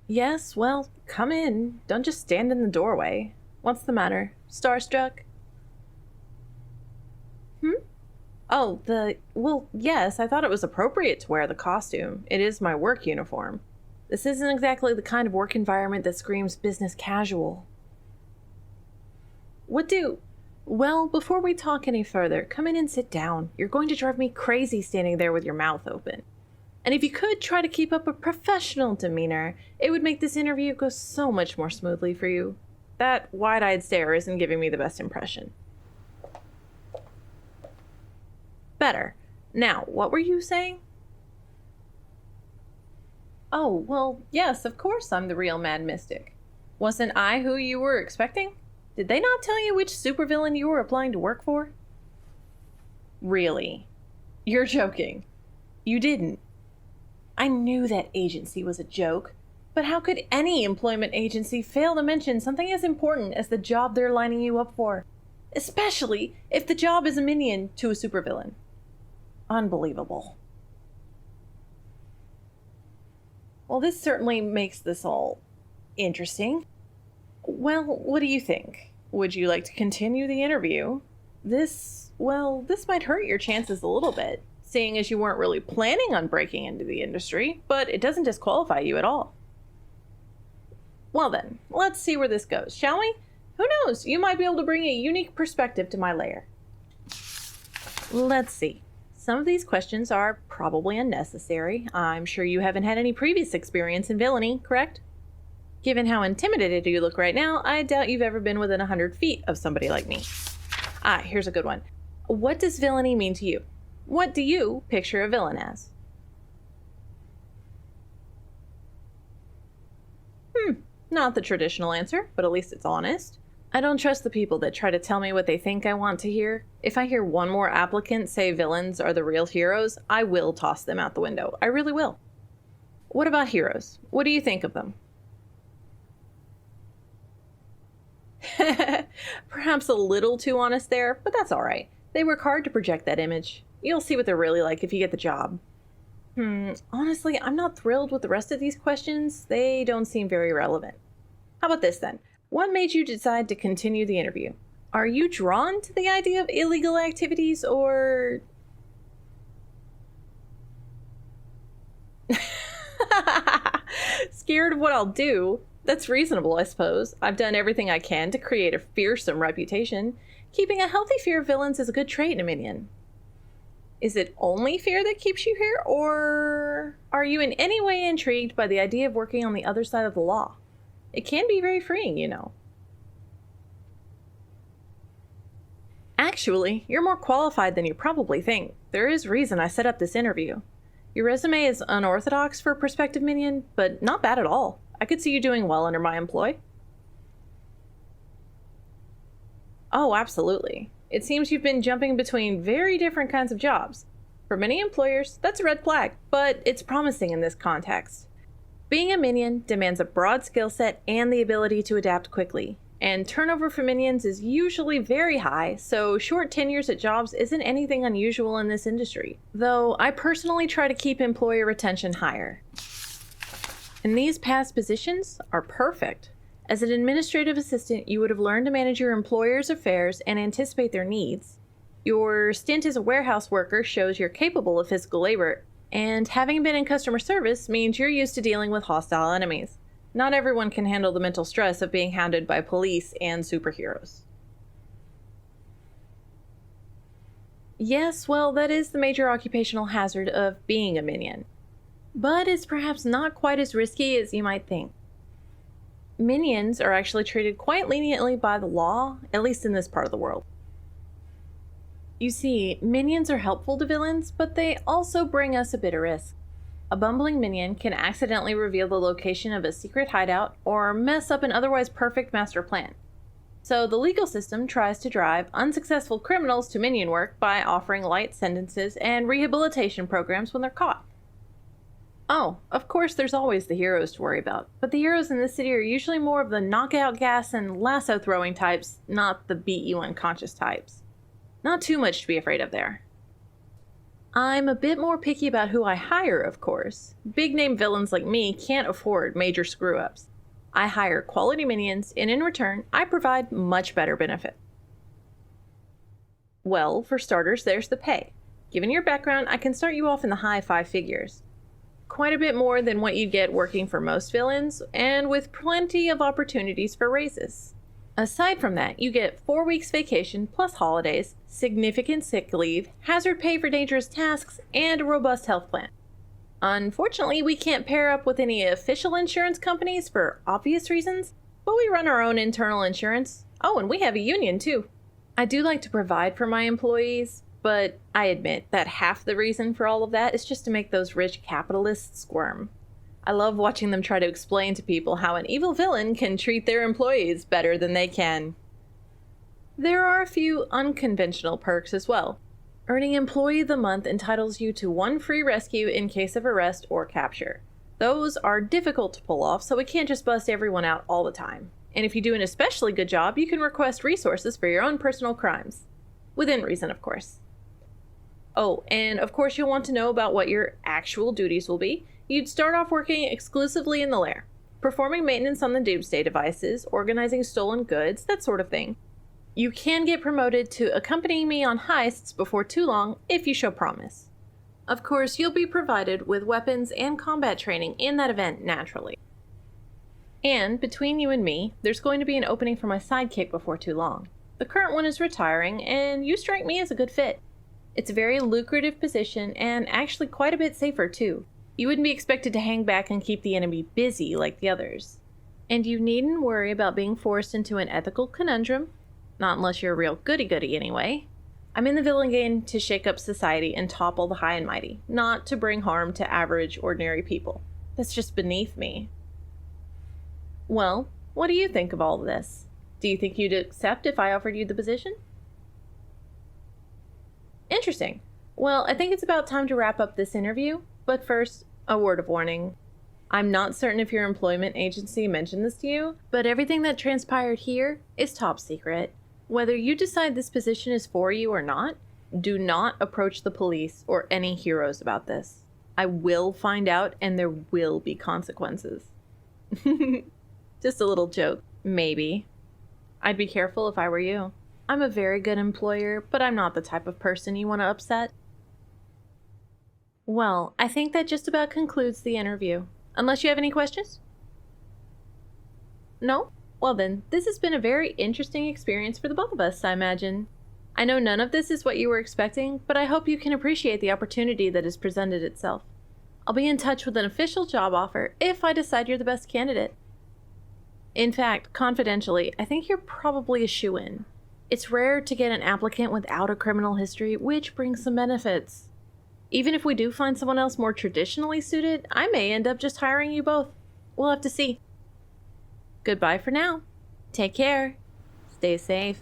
Yes, well, come in. Don't just stand in the doorway. What's the matter? Starstruck? Oh, well, yes, I thought it was appropriate to wear the costume. It is my work uniform. This isn't exactly the kind of work environment that screams business casual. Well, before we talk any further, come in and sit down. You're going to drive me crazy standing there with your mouth open. And if you could try to keep up a professional demeanor, it would make this interview go so much more smoothly for you. That wide-eyed stare isn't giving me the best impression. Better. Now, what were you saying? Oh, well, yes, of course I'm the real Mad Mystic. Wasn't I who you were expecting? Did they not tell you which supervillain you were applying to work for? Really? You're joking. You didn't. I knew that agency was a joke, but how could any employment agency fail to mention something as important as the job they're lining you up for? Especially if the job is a minion to a supervillain. Unbelievable. Well, this certainly makes this all interesting. Well, what do you think? Would you like to continue the interview? This might hurt your chances a little bit, seeing as you weren't really planning on breaking into the industry, but it doesn't disqualify you at all. Well then, let's see where this goes, shall we? Who knows, you might be able to bring a unique perspective to my lair. Let's see. Some of these questions are probably unnecessary. I'm sure you haven't had any previous experience in villainy, correct? Given how intimidated you look right now, I doubt you've ever been within 100 feet of somebody like me. Here's a good one. What does villainy mean to you? What do you picture a villain as? Not the traditional answer, but at least it's honest. I don't trust the people that try to tell me what they think I want to hear. If I hear one more applicant say villains are the real heroes, I will toss them out the window. I really will. What about heroes? What do you think of them? Perhaps a little too honest there, but that's alright. They work hard to project that image. You'll see what they're really like if you get the job. Honestly, I'm not thrilled with the rest of these questions. They don't seem very relevant. How about this then? What made you decide to continue the interview? Are you drawn to the idea of illegal activities, or... Scared of what I'll do? That's reasonable, I suppose. I've done everything I can to create a fearsome reputation. Keeping a healthy fear of villains is a good trait in a minion. Is it only fear that keeps you here, or are you in any way intrigued by the idea of working on the other side of the law? It can be very freeing, you know. Actually, you're more qualified than you probably think. There is reason I set up this interview. Your resume is unorthodox for a prospective minion, but not bad at all. I could see you doing well under my employ. Oh, absolutely. It seems you've been jumping between very different kinds of jobs. For many employers, that's a red flag, but it's promising in this context. Being a minion demands a broad skill set and the ability to adapt quickly, and turnover for minions is usually very high, so short tenures at jobs isn't anything unusual in this industry, though I personally try to keep employer retention higher. And these past positions are perfect. As an administrative assistant, you would have learned to manage your employer's affairs and anticipate their needs. Your stint as a warehouse worker shows you're capable of physical labor, and having been in customer service means you're used to dealing with hostile enemies. Not everyone can handle the mental stress of being hounded by police and superheroes. Yes, well, that is the major occupational hazard of being a minion. But it's perhaps not quite as risky as you might think. Minions are actually treated quite leniently by the law, at least in this part of the world. You see, minions are helpful to villains, but they also bring us a bit of risk. A bumbling minion can accidentally reveal the location of a secret hideout or mess up an otherwise perfect master plan. So the legal system tries to drive unsuccessful criminals to minion work by offering light sentences and rehabilitation programs when they're caught. Oh, of course there's always the heroes to worry about, but the heroes in this city are usually more of the knockout gas and lasso throwing types, not the beat you unconscious types. Not too much to be afraid of there. I'm a bit more picky about who I hire, of course. Big name villains like me can't afford major screw-ups. I hire quality minions, and in return, I provide much better benefit. Well, for starters, there's the pay. Given your background, I can start you off in the high 5 figures. Quite a bit more than what you'd get working for most villains, and with plenty of opportunities for raises. Aside from that, you get 4 weeks vacation plus holidays, significant sick leave, hazard pay for dangerous tasks, and a robust health plan. Unfortunately, we can't pair up with any official insurance companies for obvious reasons, but we run our own internal insurance. Oh, and we have a union too. I do like to provide for my employees, but I admit that half the reason for all of that is just to make those rich capitalists squirm. I love watching them try to explain to people how an evil villain can treat their employees better than they can. There are a few unconventional perks as well. Earning Employee of the Month entitles you to 1 free rescue in case of arrest or capture. Those are difficult to pull off, so we can't just bust everyone out all the time. And if you do an especially good job, you can request resources for your own personal crimes. Within reason, of course. Oh, and of course you'll want to know about what your actual duties will be. You'd start off working exclusively in the lair, performing maintenance on the Doomsday devices, organizing stolen goods, that sort of thing. You can get promoted to accompanying me on heists before too long if you show promise. Of course, you'll be provided with weapons and combat training in that event naturally. And between you and me, there's going to be an opening for my sidekick before too long. The current one is retiring, and you strike me as a good fit. It's a very lucrative position and actually quite a bit safer too. You wouldn't be expected to hang back and keep the enemy busy like the others. And you needn't worry about being forced into an ethical conundrum. Not unless you're a real goody-goody anyway. I'm in the villain game to shake up society and topple the high and mighty, not to bring harm to average, ordinary people. That's just beneath me. Well, what do you think of all of this? Do you think you'd accept if I offered you the position? Interesting. Well, I think it's about time to wrap up this interview, but first, a word of warning. I'm not certain if your employment agency mentioned this to you, but everything that transpired here is top secret. Whether you decide this position is for you or not, do not approach the police or any heroes about this. I will find out and there will be consequences. Just a little joke, maybe. I'd be careful if I were you. I'm a very good employer, but I'm not the type of person you want to upset. Well, I think that just about concludes the interview. Unless you have any questions? No? Well then, this has been a very interesting experience for the both of us, I imagine. I know none of this is what you were expecting, but I hope you can appreciate the opportunity that has presented itself. I'll be in touch with an official job offer if I decide you're the best candidate. In fact, confidentially, I think you're probably a shoo-in. It's rare to get an applicant without a criminal history, which brings some benefits. Even if we do find someone else more traditionally suited, I may end up just hiring you both. We'll have to see. Goodbye for now. Take care. Stay safe.